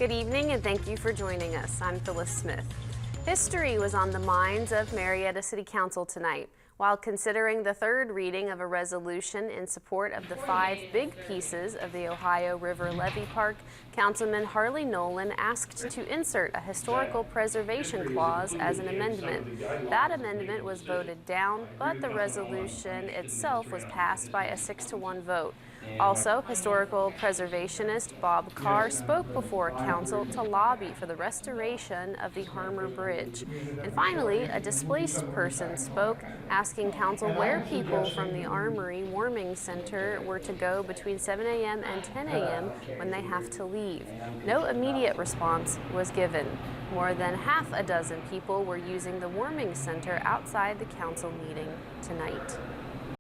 Good evening and thank you for joining us. I'm Phyllis Smith. History was on the minds of Marietta City Council tonight. While considering the third reading of a resolution in support of the 5 big pieces of the Ohio River Levee Park, Councilman Harley Nolan asked to insert a historical preservation clause as an amendment. That amendment was voted down, but the resolution itself was passed by a 6-to-1 vote. Also, historical preservationist Bob Carr spoke before Council to lobby for the restoration of the Harmer Bridge. And finally, a displaced person spoke, asking Council where people from the Armory Warming Center were to go between 7 a.m. and 10 a.m. when they have to leave. No immediate response was given. More than half a dozen people were using the warming center outside the Council meeting tonight.